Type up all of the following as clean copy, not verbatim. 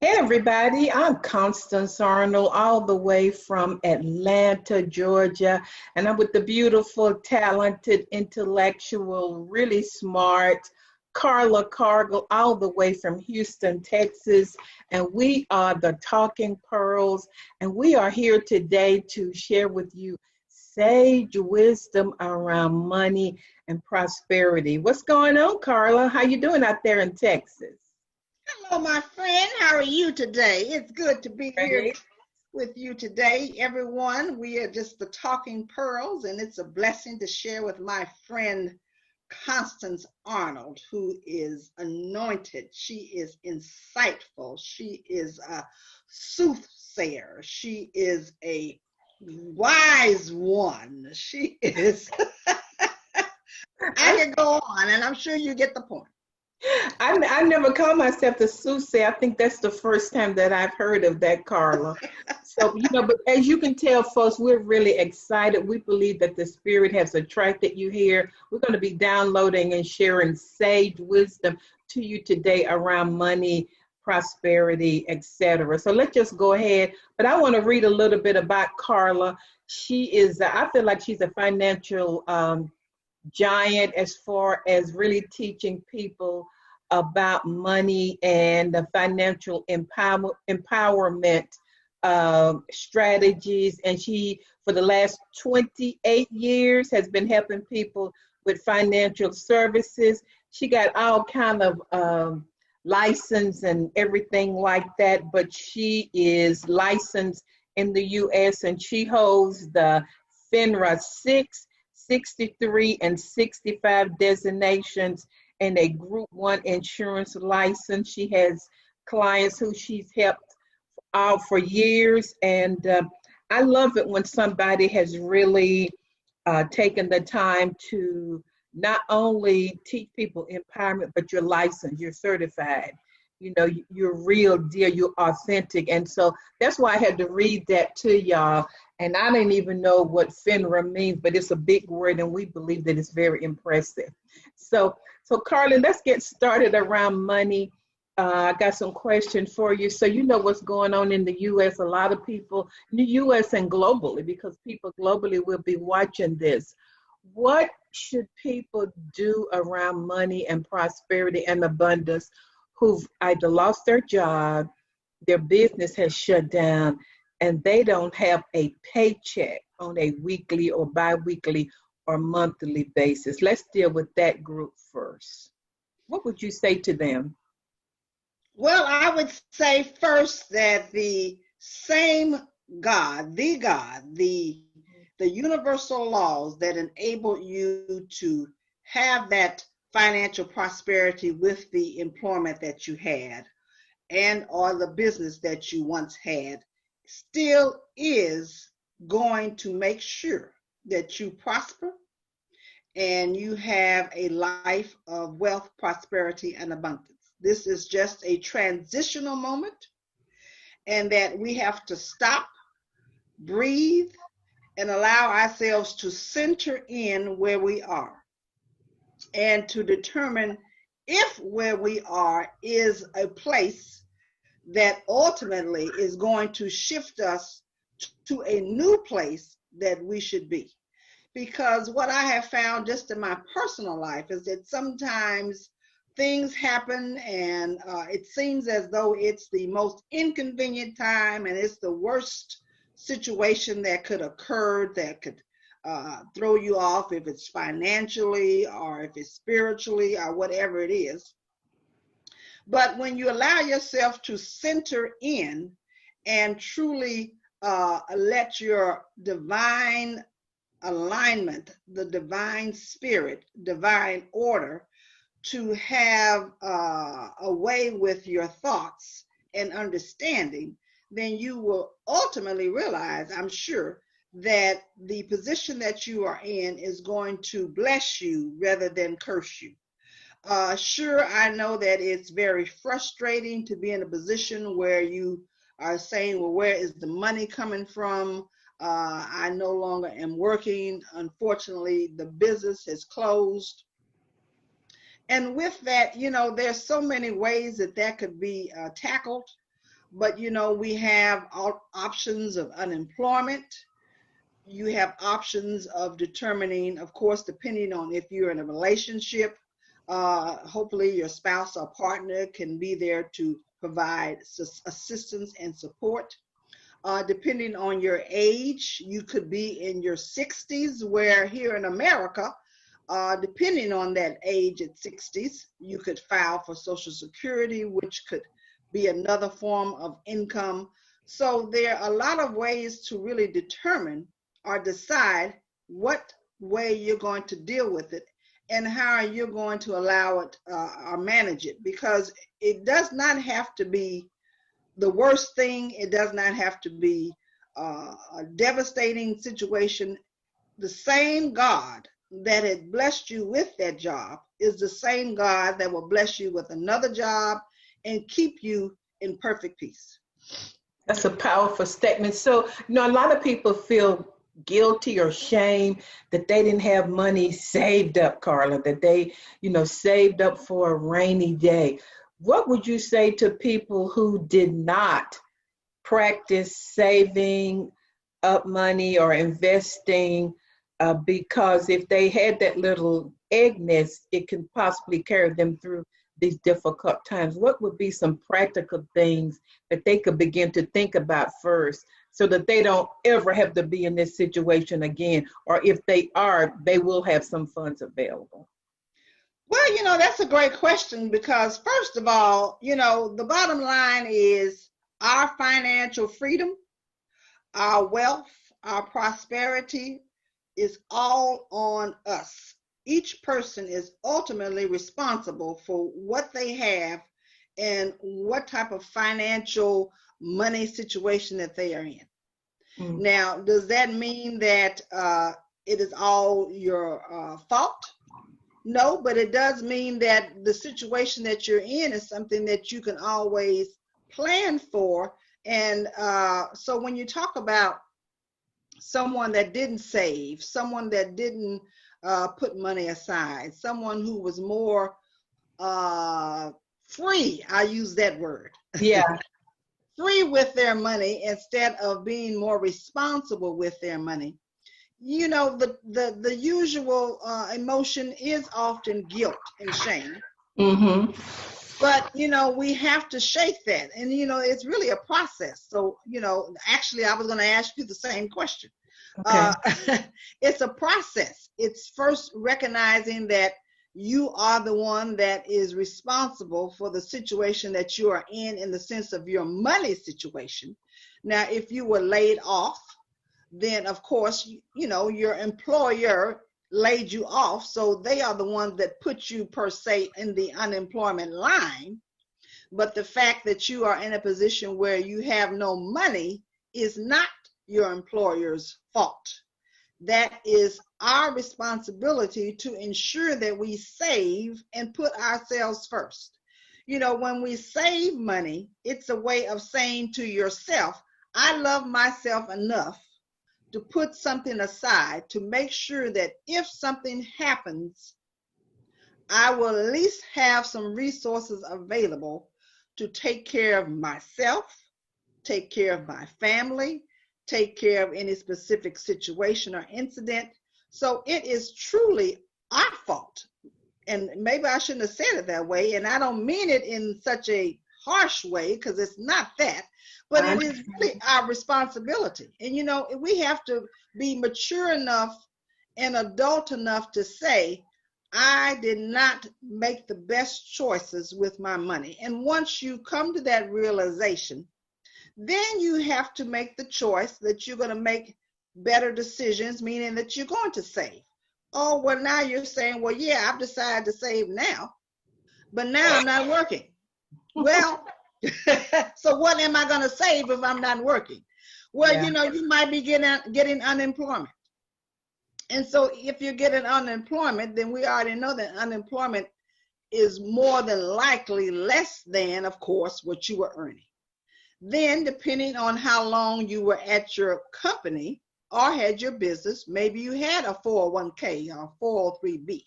Hey everybody, I'm Constance Arnold, all the way from Atlanta, Georgia, and I'm with the beautiful, talented, intellectual, really smart Carla Cargill, all the way from Houston, Texas, and we are the Talking Pearls, and we are here today to share with you sage wisdom around money and prosperity. What's going on, Carla? How you doing out there in Texas? Hello, my friend. How are you today? It's good to be here Great. with you today, everyone. We are just the Talking Pearls, and it's a blessing to share with my friend Constance Arnold, who is anointed. She is insightful. She is a soothsayer. She is a wise one. She is, I can go on, and I'm sure you get the point. I never call myself the soothsayer. I think that's the first time that I've heard of that, Carla. So, but as you can tell, folks, we're really excited. We believe that the Spirit has attracted you here. We're going to be downloading and sharing sage wisdom to you today around money, prosperity, etc. So let's just go ahead. But I want to read a little bit about Carla. She is, I feel like she's a financial giant as far as really teaching people about money and the financial empowerment strategies. And she, for the last 28 years, has been helping people with financial services. She got all kind of license and everything like that, but she is licensed in the U.S. and she holds the FINRA 6, 63, and 65 designations and a Group 1 insurance license. She has clients who she's helped out for years. And I love it when somebody has really taken the time to not only teach people empowerment, but you're licensed, you're certified. You're real deal, you're authentic. And so that's why I had to read that to y'all. And I didn't even know what FINRA means, but it's a big word and we believe that it's very impressive. So Carly, let's get started around money. I got some questions for you. So you know what's going on in the U.S. A lot of people in the U.S. and globally, because people globally will be watching this. What should people do around money and prosperity and abundance who've either lost their job, their business has shut down, and they don't have a paycheck on a weekly or bi-weekly or monthly basis? Let's deal with that group first. What would you say to them? Well, I would say first that the same God, the universal laws that enable you to have that financial prosperity with the employment that you had and or the business that you once had still is going to make sure that you prosper and you have a life of wealth, prosperity, and abundance. This is just a transitional moment, and that we have to stop, breathe, and allow ourselves to center in where we are and to determine if where we are is a place that ultimately is going to shift us to a new place that we should be. Because what I have found just in my personal life is that sometimes things happen and it seems as though it's the most inconvenient time and it's the worst situation that could occur that could throw you off, if it's financially or if it's spiritually or whatever it is. But when you allow yourself to center in and truly let your divine alignment, the divine spirit, divine order, to have a way with your thoughts and understanding, then you will ultimately realize, I'm sure, that the position that you are in is going to bless you rather than curse you. Sure, I know that it's very frustrating to be in a position where you are saying, well, where is the money coming from? I no longer am working. Unfortunately, the business has closed. And with that, there's so many ways that could be tackled. but we have options of unemployment. You have options of determining, of course, depending on if you're in a relationship, hopefully your spouse or partner can be there to provide assistance and support. Depending on your age, you could be in your 60s, where here in America, depending on that age at 60s, you could file for Social Security, which could be another form of income. So there are a lot of ways to really determine or decide what way you're going to deal with it and how you're going to allow it or manage it, because it does not have to be the worst thing. It does not have to be a devastating situation. The same God that had blessed you with that job is the same God that will bless you with another job and keep you in perfect peace. That's a powerful statement. So, a lot of people feel guilty or shame that they didn't have money saved up, Carla, that they, saved up for a rainy day. What would you say to people who did not practice saving up money or investing? Because if they had that little egg nest, it can possibly carry them through these difficult times. What would be some practical things that they could begin to think about first, so that they don't ever have to be in this situation again? Or if they are, they will have some funds available. Well, that's a great question, because first of all, the bottom line is our financial freedom, our wealth, our prosperity is all on us. Each person is ultimately responsible for what they have and what type of financial money situation that they are in. Mm. Now, does that mean that it is all your fault? No, but it does mean that the situation that you're in is something that you can always plan for. And so when you talk about someone that didn't save, someone that didn't put money aside, someone who was more free, I use that word. Yeah. Free with their money instead of being more responsible with their money. The usual emotion is often guilt and shame. Mm-hmm. But, we have to shake that. And, it's really a process. So, actually, I was going to ask you the same question. Okay. It's a process. It's first recognizing that you are the one that is responsible for the situation that you are in the sense of your money situation. Now, if you were laid off, then of course, your employer laid you off. So they are the ones that put you per se in the unemployment line. But the fact that you are in a position where you have no money is not your employer's fault. That is our responsibility to ensure that we save and put ourselves first. When we save money, it's a way of saying to yourself, I love myself enough to put something aside to make sure that if something happens, I will at least have some resources available to take care of myself, take care of my family, take care of any specific situation or incident. So it is truly our fault. And maybe I shouldn't have said it that way. And I don't mean it in such a harsh way, because it's not that. But it is really our responsibility. And, we have to be mature enough and adult enough to say, I did not make the best choices with my money. And once you come to that realization, then you have to make the choice that you're going to make better decisions, meaning that you're going to save. Oh, well, now you're saying, well, yeah, I've decided to save now, but now I'm not working. Well, so what am I going to save if I'm not working? Well, yeah. You might be getting unemployment. And so if you're getting unemployment, then we already know that unemployment is more than likely less than, of course, what you were earning. Then, depending on how long you were at your company or had your business, maybe you had a 401k or 403b.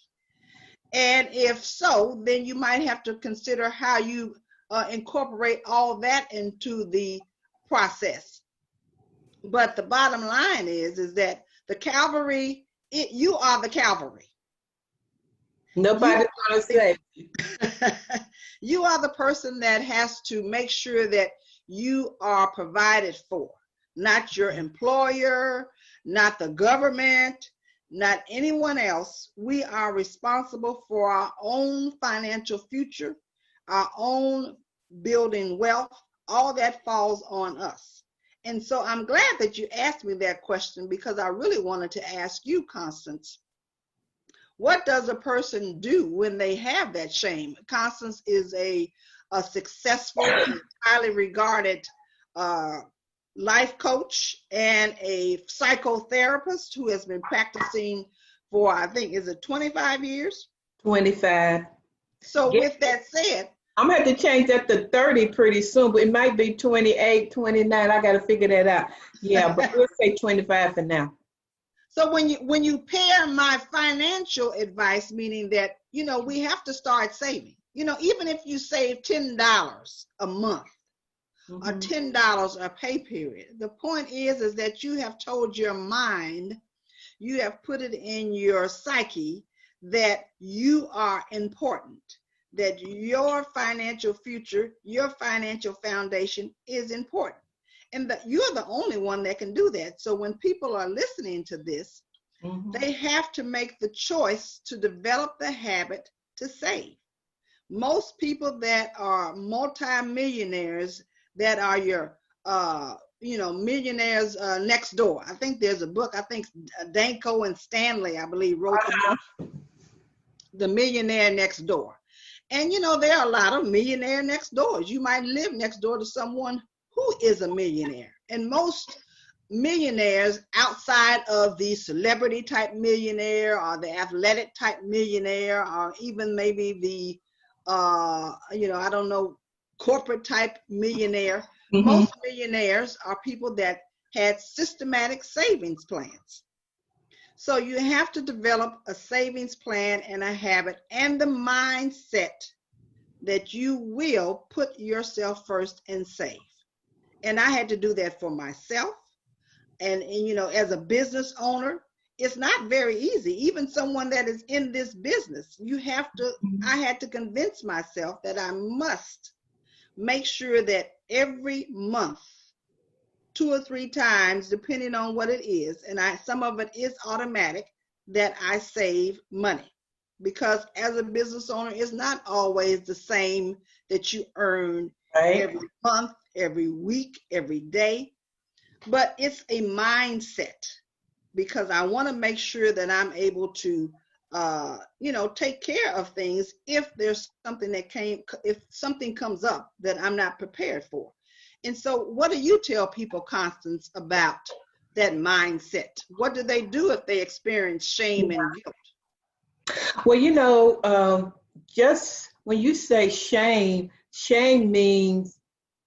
And if so, then you might have to consider how you incorporate all that into the process. But the bottom line is that the Calvary, you are the Calvary. Nobody's gonna say. You are the person that has to make sure that you are provided for, not your employer, not the government, not anyone else. We are responsible for our own financial future, our own building wealth. All that falls on us. And so I'm glad that you asked me that question, because I really wanted to ask you, Constance, what does a person do when they have that shame? Constance is a successful and highly regarded life coach and a psychotherapist who has been practicing for, I think, is it 25 years? 25. So with that said, I'm gonna have to change that to 30 pretty soon, but it might be 28, 29. I gotta figure that out. Yeah, but we'll say 25 for now. So when you pair my financial advice, meaning that, we have to start saving. Even if you save $10 a month, or $10 a pay period, the point is that you have told your mind, you have put it in your psyche that you are important, that your financial future, your financial foundation is important, and that you're the only one that can do that. So when people are listening to this, they have to make the choice to develop the habit to save. Most people that are multimillionaires, that are your millionaires next door. I think there's a book, I think Danko and Stanley, I believe, wrote the book, The Millionaire Next Door. And there are a lot of millionaire next doors. You might live next door to someone who is a millionaire. And most millionaires, outside of the celebrity type millionaire or the athletic type millionaire, or even maybe the I don't know, corporate type millionaire, most millionaires are people that had systematic savings plans. So you have to develop a savings plan and a habit and the mindset that you will put yourself first and save. And I had to do that for myself. And as a business owner, it's not very easy. Even someone that is in this business, I had to convince myself that I must make sure that every month, 2 or 3 times, depending on what it is, and some of it is automatic, that I save money. Because as a business owner, it's not always the same that you earn every month, every week, every day, but it's a mindset, because I want to make sure that I'm able to take care of things if there's something if something comes up that I'm not prepared for. And so what do you tell people, Constance, about that mindset? What do they do if they experience shame and guilt? Well, just when you say shame means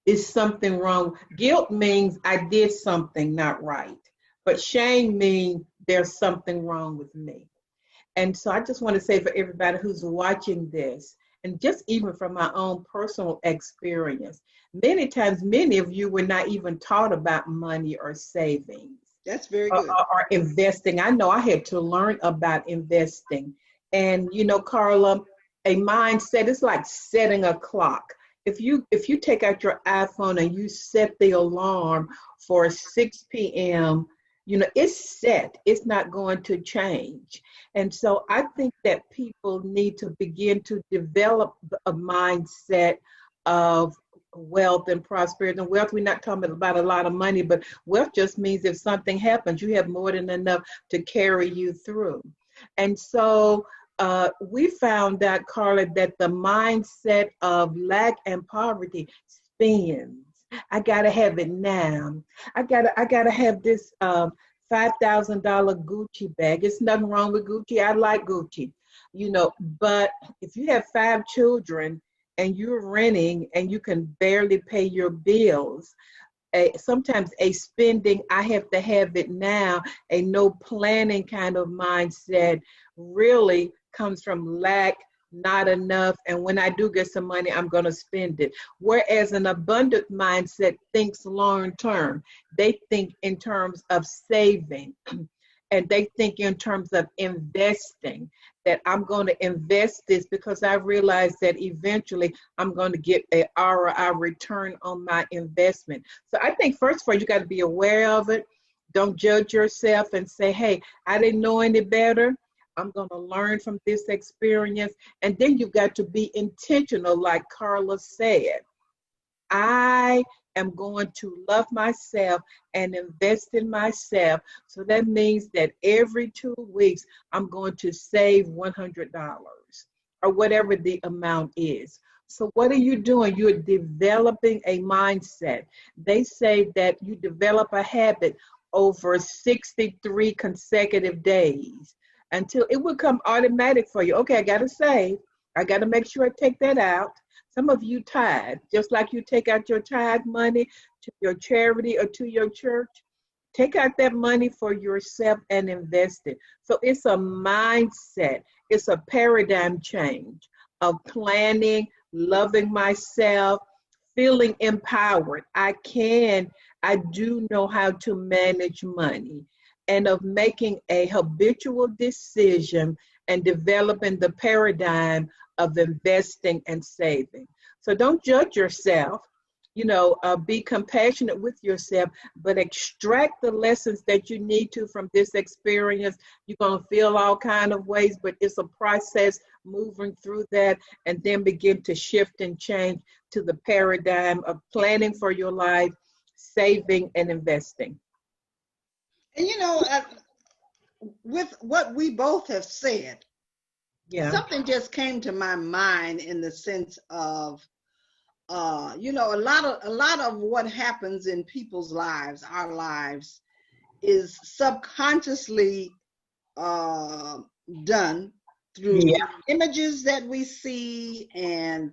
is something wrong. Guilt means I did something not right. But shame means there's something wrong with me. And so I just want to say for everybody who's watching this, and just even from my own personal experience, many times, many of you were not even taught about money or savings. That's very good. Or investing. I know I had to learn about investing. And, Carla, a mindset is like setting a clock. If you take out your iPhone and you set the alarm for 6 p.m., it's set. It's not going to change. And so I think that people need to begin to develop a mindset of wealth and prosperity. And wealth, we're not talking about a lot of money, but wealth just means if something happens, you have more than enough to carry you through. And so we found out, Carla, that the mindset of lack and poverty spins. I gotta have it now. I gotta have this $5,000 Gucci bag. It's nothing wrong with Gucci. I like Gucci, but if you have 5 children and you're renting and you can barely pay your bills, sometimes a spending, I have to have it now, a no planning kind of mindset really comes from lack not enough, and when I do get some money, I'm going to spend it. Whereas an abundant mindset thinks long term. They think in terms of saving, and they think in terms of investing, that I'm going to invest this because I realize that eventually I'm going to get a ROI, return on my investment. So I think first of all, you got to be aware of it. Don't judge yourself and say, hey, I didn't know any better. I'm going to learn from this experience. And then you've got to be intentional, like Carla said. I am going to love myself and invest in myself. So that means that every 2 weeks, I'm going to save $100 or whatever the amount is. So what are you doing? You're developing a mindset. They say that you develop a habit over 63 consecutive days until it will come automatic for you. Okay, I got to save. I got to make sure I take that out. Some of you tithe, just like you take out your tithe money to your charity or to your church. Take out that money for yourself and invest it. So it's a mindset. It's a paradigm change of planning, loving myself, feeling empowered. I do know how to manage money, and of making a habitual decision and developing the paradigm of investing and saving. So don't judge yourself, be compassionate with yourself, but extract the lessons that you need to from this experience. You're going to feel all kind of ways, but it's a process moving through that, and then begin to shift and change to the paradigm of planning for your life, saving and investing. And with what we both have said, something just came to my mind in the sense of, a lot of what happens in people's lives, our lives, is subconsciously done through images that we see and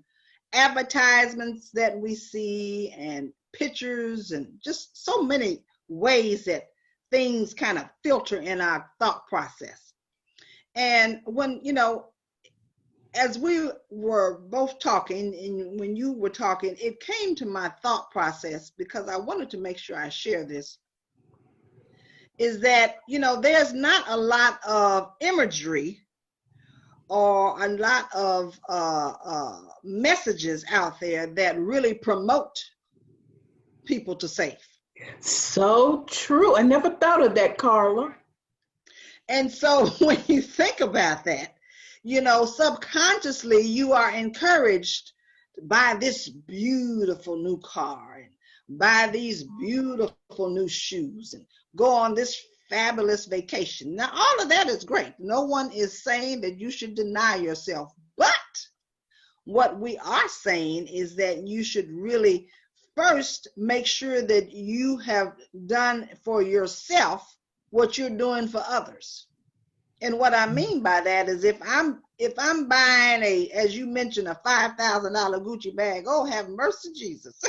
advertisements that we see and pictures and just so many ways that things kind of filter in our thought process. And when, as we were both talking, and when you were talking, it came to my thought process, because I wanted to make sure I share this, is that, there's not a lot of imagery or a lot of messages out there that really promote people to save. So true. I never thought of that, Carla. And so when you think about that, subconsciously you are encouraged to buy this beautiful new car and buy these beautiful new shoes and go on this fabulous vacation. Now, all of that is great. No one is saying that you should deny yourself. But what we are saying is that you should really first make sure that you have done for yourself what you're doing for others. And what I mean by that is if I'm buying as you mentioned, a $5,000 Gucci bag, oh, have mercy, Jesus.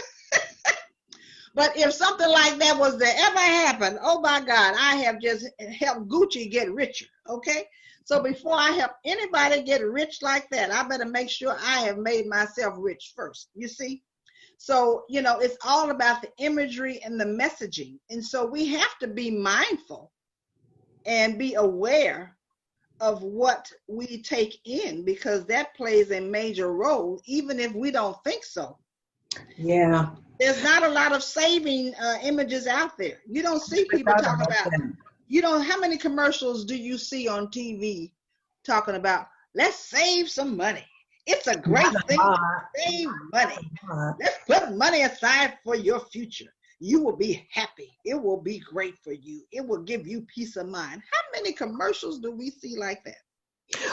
But if something like that was to ever happen, oh my God, I have just helped Gucci get richer, okay? So before I help anybody get rich like that, I better make sure I have made myself rich first, you see? So, it's all about the imagery and the messaging. And so we have to be mindful and be aware of what we take in, because that plays a major role, even if we don't think so. Yeah. There's not a lot of saving images out there. You don't see people talking about, how many commercials do you see on TV talking about, let's save some money. It's a great thing to save money. Let's put money aside for your future. You will be happy. It will be great for you. It will give you peace of mind. How many commercials do we see like that?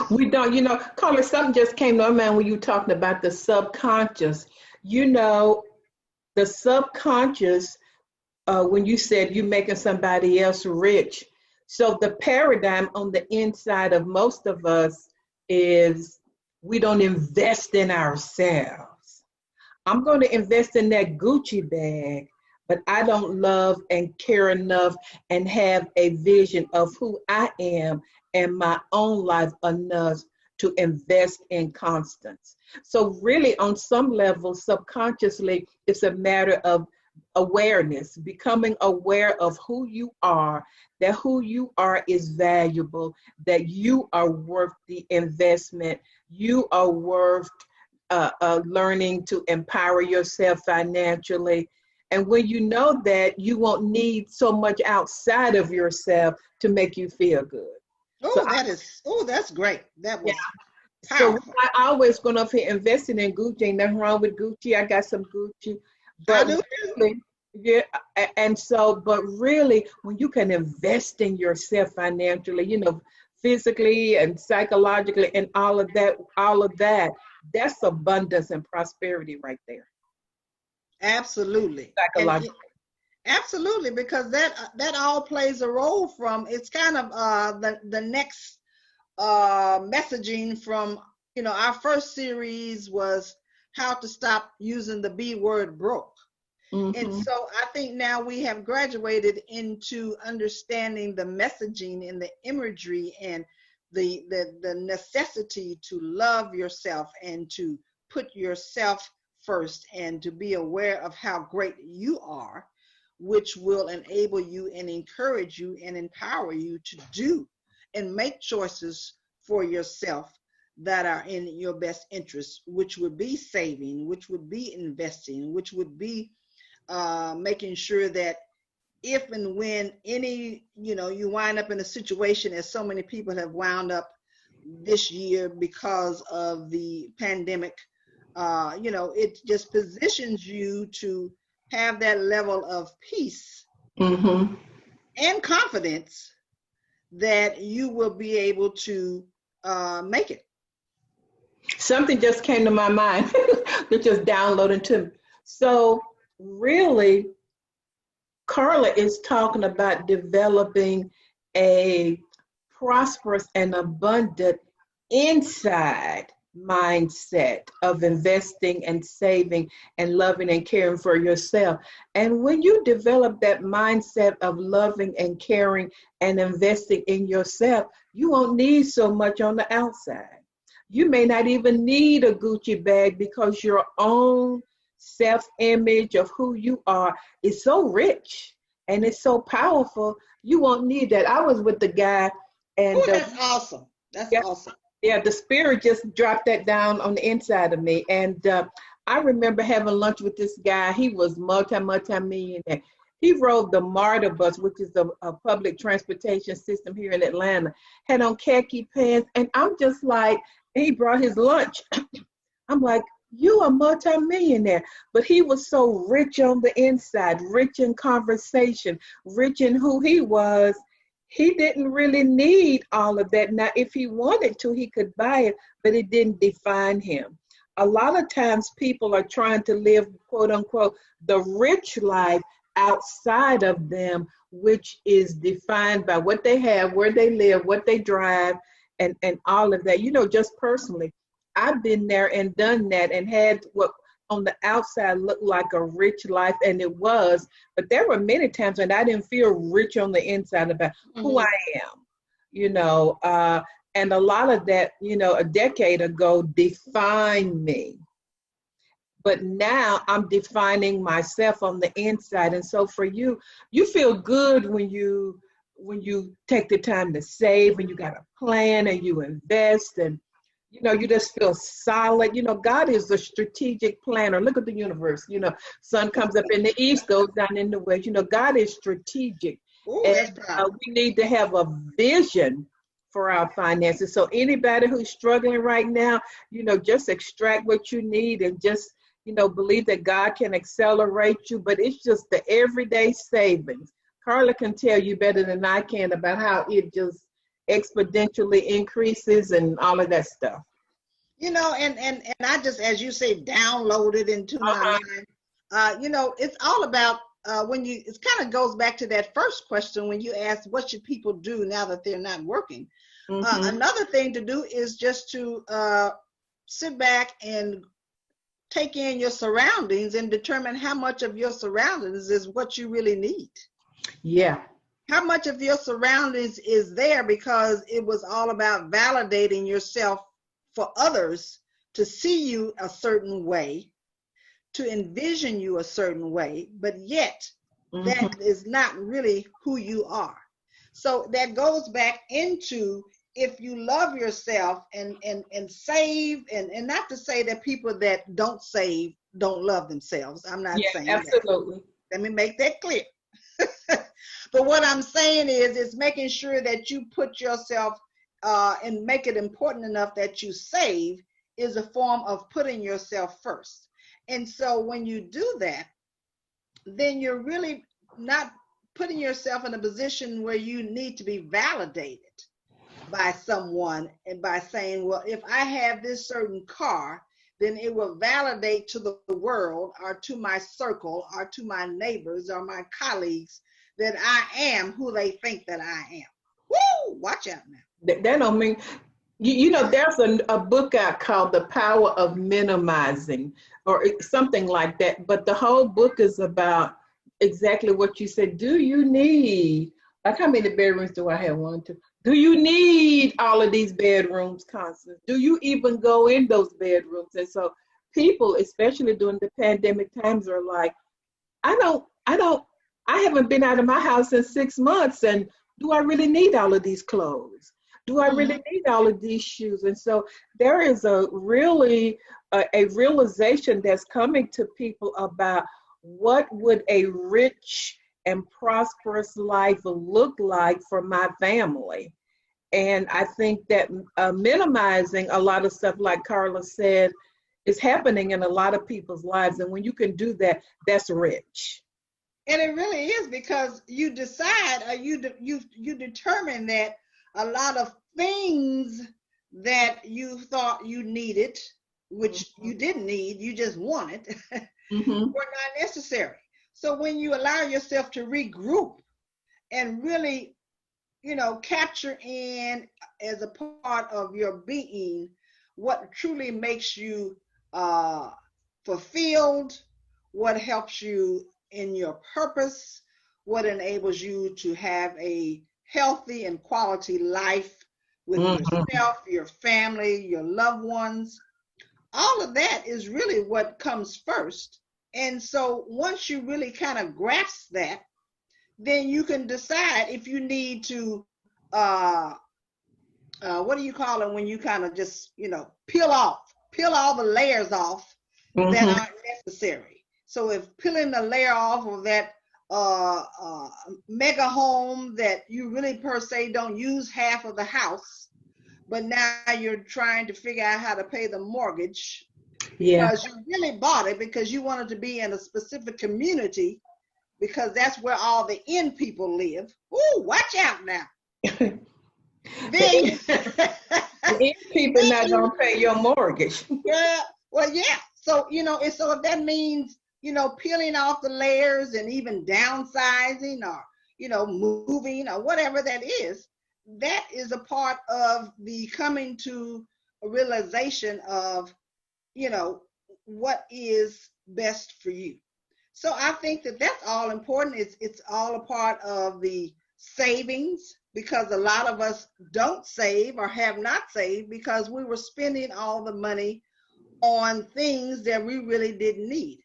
We don't, Carla, something just came to my mind when you were talking about the subconscious. The subconscious, when you said you're making somebody else rich. So the paradigm on the inside of most of us is we don't invest in ourselves. I'm going to invest in that Gucci bag, but I don't love and care enough and have a vision of who I am and my own life enough to invest in Constance. So really on some level, subconsciously, it's a matter of awareness, becoming aware of who you are, that who you are is valuable, that you are worth the investment, you are worth learning to empower yourself financially. And when you know that, you won't need so much outside of yourself to make you feel good. Oh, that's great. That was So powerful. I always going up here investing in Gucci. Ain't nothing wrong with Gucci. I got some Gucci, I but do. really, yeah. And so, but really, when you can invest in yourself financially, physically and psychologically, and all of that, that's abundance and prosperity right there. Absolutely. And Psychologically. absolutely, because that all plays a role from, it's kind of the next messaging from, our first series was how to stop using the B word broke. And Mm-hmm. so I think now we have graduated into understanding the messaging and the imagery and the necessity to love yourself and to put yourself first and to be aware of how great you are, which will enable you and encourage you and empower you to do and make choices for yourself that are in your best interest, which would be saving, which would be investing, which would be making sure that if and when you wind up in a situation, as so many people have wound up this year because of the pandemic, it just positions you to have that level of peace Mm-hmm. and confidence that you will be able to make it. Something just came to my mind that just downloaded to me. So really, Carla is talking about developing a prosperous and abundant inside mindset of investing and saving and loving and caring for yourself. And when you develop that mindset of loving and caring and investing in yourself, you won't need so much on the outside. You may not even need a Gucci bag because your own self-image of who you are is so rich and it's so powerful. You won't need that. I was with the guy, and Oh, that's awesome. That's yeah, awesome. yeah, the spirit just dropped that down on the inside of me. And I remember having lunch with this guy. He was multi-millionaire. He rode the MARTA bus, which is a public transportation system here in Atlanta, had on khaki pants. And I'm just like, he brought his lunch. I'm like, you a multimillionaire. But he was so rich on the inside, rich in conversation, rich in who he was. He didn't really need all of that. Now, if he wanted to, he could buy it, but it didn't define him. A lot of times people are trying to live, quote unquote, the rich life outside of them, which is defined by what they have, where they live, what they drive, and all of that. Just personally, I've been there and done that and had what on the outside looked like a rich life, and it was, but there were many times when I didn't feel rich on the inside about who I am, and a lot of that, a decade ago defined me. But now I'm defining myself on the inside. And so for you, you feel good when you take the time to save and you got a plan and you invest and you just feel solid. God is a strategic planner. Look at the universe. Sun comes up in the east, goes down in the west. God is strategic. Ooh, And we need to have a vision for our finances. So anybody who's struggling right now, just extract what you need and just, believe that God can accelerate you. But it's just the everyday savings. Carla can tell you better than I can about how it just exponentially increases and all of that stuff. And I just, as you say, downloaded into my mind. It's all about it kind of goes back to that first question when you asked what should people do now that they're not working. Another thing to do is just to sit back and take in your surroundings and determine how much of your surroundings is what you really need. Yeah. How much of your surroundings is there because it was all about validating yourself for others to see you a certain way, to envision you a certain way, but yet that is not really who you are. So that goes back into, if you love yourself and save, and not to say that people that don't save don't love themselves. I'm not saying absolutely. that. Let me make that clear. But what I'm saying is making sure that you put yourself and make it important enough that you save is a form of putting yourself first. And so when you do that, then you're really not putting yourself in a position where you need to be validated by someone, and by saying, well, if I have this certain car, then it will validate to the world or to my circle or to my neighbors or my colleagues that I am who they think that I am. Woo! Watch out now. That don't mean, you know, there's a book out called The Power of Minimizing or something like that. But the whole book is about exactly what you said. Do you need, like, how many bedrooms do I have? 1, 2. Do you need all of these bedrooms, Constance? Do you even go in those bedrooms? And so people, especially during the pandemic times, are like, I haven't been out of my house in 6 months. And do I really need all of these clothes? Do I really need all of these shoes? And so there is a really a realization that's coming to people about what would a rich and prosperous life look like for my family. And I think that minimizing a lot of stuff, like Carla said, is happening in a lot of people's lives. And when you can do that, that's rich. And it really is, because you decide, or you determine that a lot of things that you thought you needed, which you didn't need, you just wanted, were not necessary. So when you allow yourself to regroup and really, you know, capture in as a part of your being what truly makes you fulfilled, what helps you in your purpose, what enables you to have a healthy and quality life with yourself, your family, your loved ones. All of that is really what comes first. And so once you really kind of grasp that, then you can decide if you need to, what do you call it when you kind of just, you know, peel all the layers off that aren't necessary. So if peeling the layer off of that mega home that you really per se don't use half of the house, but now you're trying to figure out how to pay the mortgage, because you really bought it because you wanted to be in a specific community, because that's where all the in people live. Ooh, watch out now. Then the in people not gonna pay your mortgage. Yeah, well, yeah. So, you know, so if that means, you know, peeling off the layers and even downsizing, or, you know, moving, or whatever that is a part of the coming to a realization of, you know, what is best for you. So I think that that's all important. It's all a part of the savings, because a lot of us don't save or have not saved because we were spending all the money on things that we really didn't need.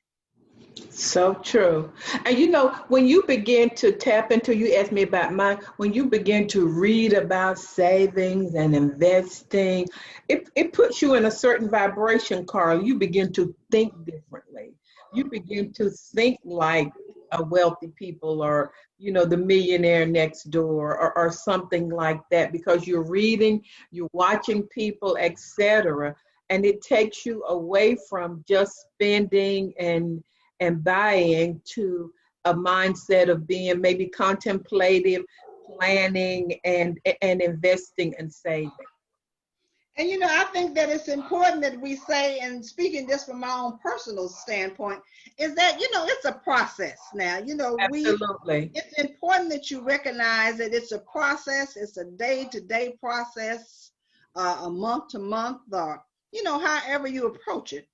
So true. And you know, when you begin to tap into, you asked me about mine, when you begin to read about savings and investing, it puts you in a certain vibration, Carl. You begin to think differently. You begin to think like a wealthy people, or, you know, the millionaire next door, or something like that, because you're reading, you're watching people, etc. And it takes you away from just spending and buying to a mindset of being maybe contemplative, planning, and investing and saving. And, you know, I think that it's important that we say, and speaking just from my own personal standpoint, is that, you know, it's a process now. You know, Absolutely. It's important that you recognize that it's a process. It's a day-to-day process, a month-to-month, or, you know, however you approach it.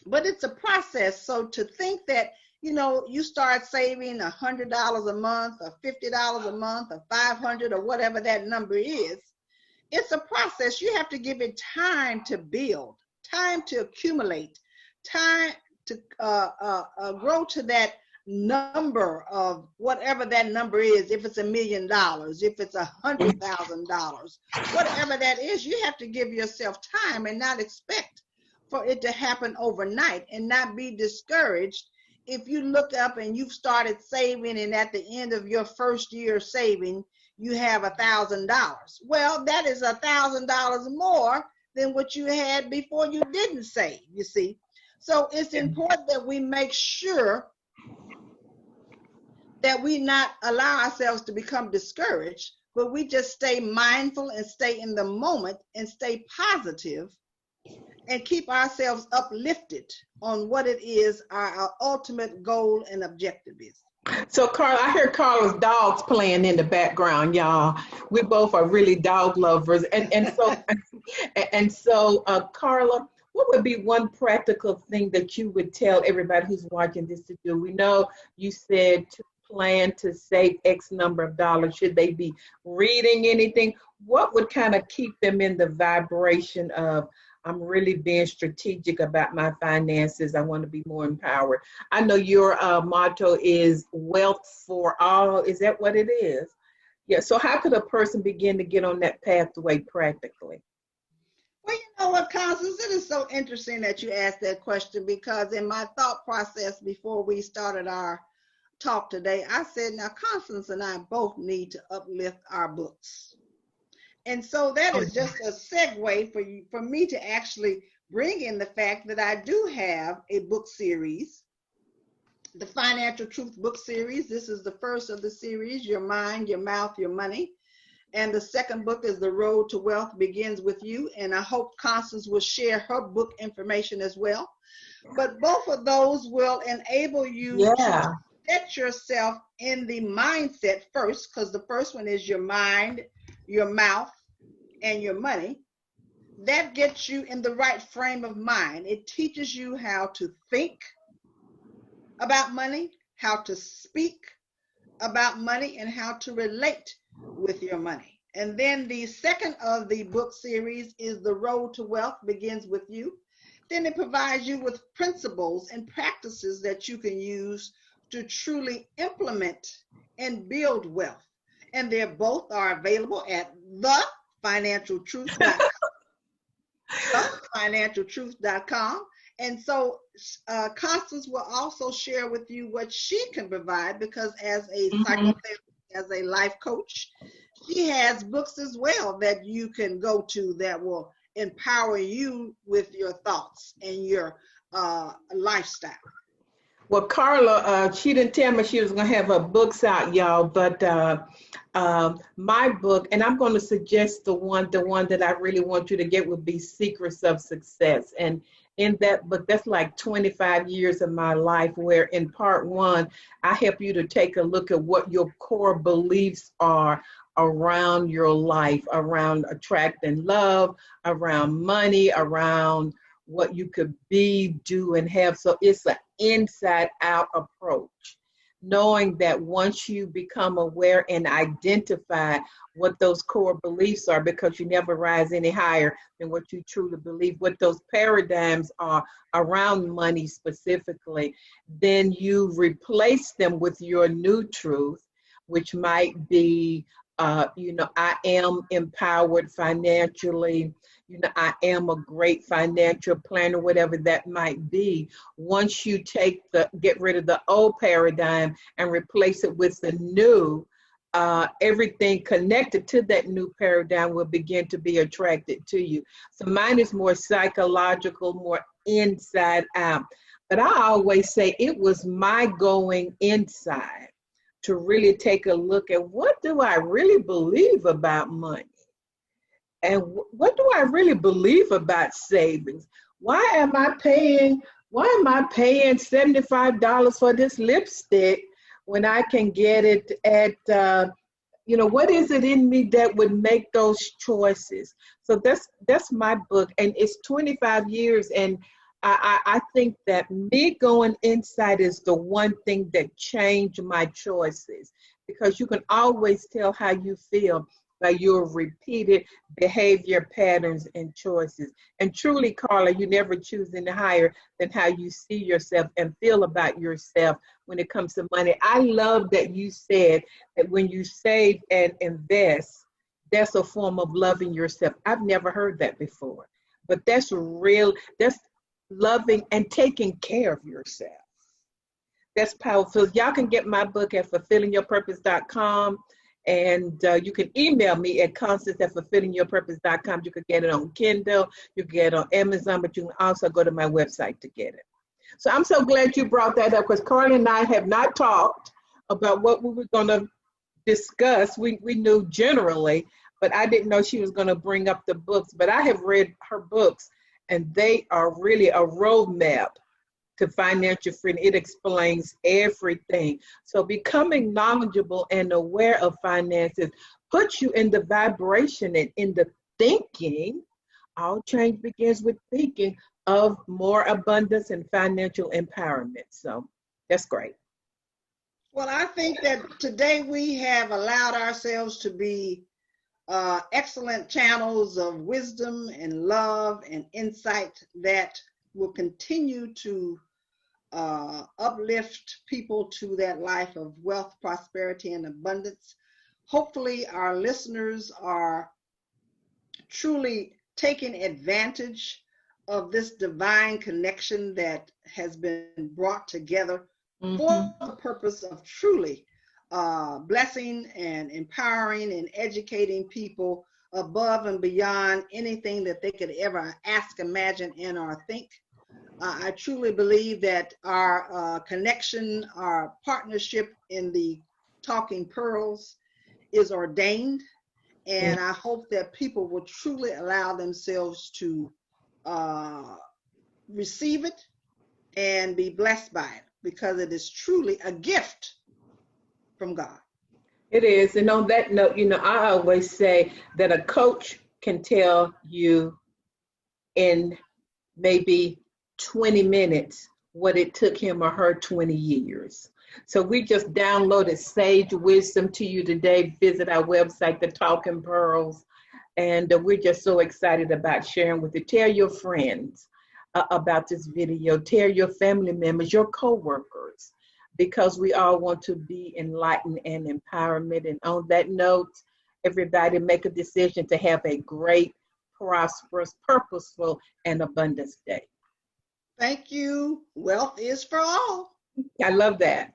But it's a process. So to think that, you know, you start saving $100 a month, or $50 a month, or $500, or whatever that number is, it's a process. You have to give it time to build, time to accumulate, time to grow to that number of whatever that number is. If it's $1 million, if it's $100,000, whatever that is, you have to give yourself time and not expect for it to happen overnight, and not be discouraged if you look up and you've started saving, and at the end of your first year saving, you have $1,000. Well, that is $1,000 more than what you had before you didn't save, you see. So it's important that we make sure that we not allow ourselves to become discouraged, but we just stay mindful and stay in the moment and stay positive and keep ourselves uplifted on what it is our ultimate goal and objective is. So, Carla, I hear Carla's dogs playing in the background, y'all. We both are really dog lovers, and so, Carla, what would be one practical thing that you would tell everybody who's watching this to do? We know you said to plan to save X number of dollars. Should they be reading anything? What would kind of keep them in the vibration of, I'm really being strategic about my finances. I want to be more empowered. I know your motto is wealth for all. Is that what it is? Yeah. So how could a person begin to get on that pathway practically? Well, you know what, Constance, it is so interesting that you asked that question, because in my thought process before we started our talk today, I said, now Constance and I both need to uplift our books. And so that is just a segue for me to actually bring in the fact that I do have a book series, the Financial Truth book series. This is the first of the series, Your Mind, Your Mouth, Your Money. And the second book is The Road to Wealth Begins With You. And I hope Constance will share her book information as well. But both of those will enable you to set yourself in the mindset first, because the first one is your mind, your mouth, and your money. That gets you in the right frame of mind. It teaches you how to think about money, how to speak about money, and how to relate with your money. And then the second of the book series is The Road to Wealth Begins With You. Then it provides you with principles and practices that you can use to truly implement and build wealth. And they both are available at thefinancialtruth.com. thefinancialtruth.com. And so Constance will also share with you what she can provide, because as a psychotherapist, as a life coach, she has books as well that you can go to that will empower you with your thoughts and your lifestyle. Well, Carla, she didn't tell me she was going to have her books out, y'all, but my book, and I'm going to suggest the one that I really want you to get would be Secrets of Success. And in that book, that's like 25 years of my life, where in part one, I help you to take a look at what your core beliefs are around your life, around attracting love, around money, around what you could be, do, and have. So it's an inside out approach, knowing that once you become aware and identify what those core beliefs are, because you never rise any higher than what you truly believe, what those paradigms are around money specifically, then you replace them with your new truth, which might be, I am empowered financially. I am a great financial planner, whatever that might be. Once you get rid of the old paradigm and replace it with the new, everything connected to that new paradigm will begin to be attracted to you. So mine is more psychological, more inside out. But I always say it was my going inside to really take a look at, what do I really believe about money? And what do I really believe about savings? Why am I paying $75 for this lipstick when I can get it at, what is it in me that would make those choices? So that's my book, and it's 25 years. And I think that me going inside is the one thing that changed my choices, because you can always tell how you feel by your repeated behavior patterns and choices. And truly, Carla, you never choose any higher than how you see yourself and feel about yourself when it comes to money. I love that you said that when you save and invest, that's a form of loving yourself. I've never heard that before, but that's real. That's loving and taking care of yourself. That's powerful. Y'all can get my book at fulfillingyourpurpose.com, and you can email me at constance@fulfillingyourpurpose.com. You can get it on Kindle, you can get it on Amazon, but you can also go to my website to get it. So I'm so glad you brought that up, because Carla and I have not talked about what we were going to discuss. We knew generally, but I didn't know she was going to bring up the books. But I have read her books, and they are really a roadmap to financial freedom. It explains everything. So becoming knowledgeable and aware of finances puts you in the vibration and in the thinking. All change begins with thinking of more abundance and financial empowerment. So that's great. Well, I think that today we have allowed ourselves to be excellent channels of wisdom and love and insight that will continue to uplift people to that life of wealth, prosperity, and abundance. Hopefully, our listeners are truly taking advantage of this divine connection that has been brought together for the purpose of truly blessing and empowering and educating people above and beyond anything that they could ever ask, imagine, and or think. I truly believe that our connection, our partnership in the Talking Pearls is ordained, and I hope that people will truly allow themselves to receive it and be blessed by it, because it is truly a gift from God. It is. And on that note, I always say that a coach can tell you in maybe 20 minutes what it took him or her 20 years. So we just downloaded sage wisdom to you today. Visit our website, The Talking Pearls, and we're just so excited about sharing with you. Tell your friends about this video. Tell your family members, your co-workers, because we all want to be enlightened and empowerment. And on that note, everybody make a decision to have a great, prosperous, purposeful, and abundance day. Thank you. Wealth is for all. I love that.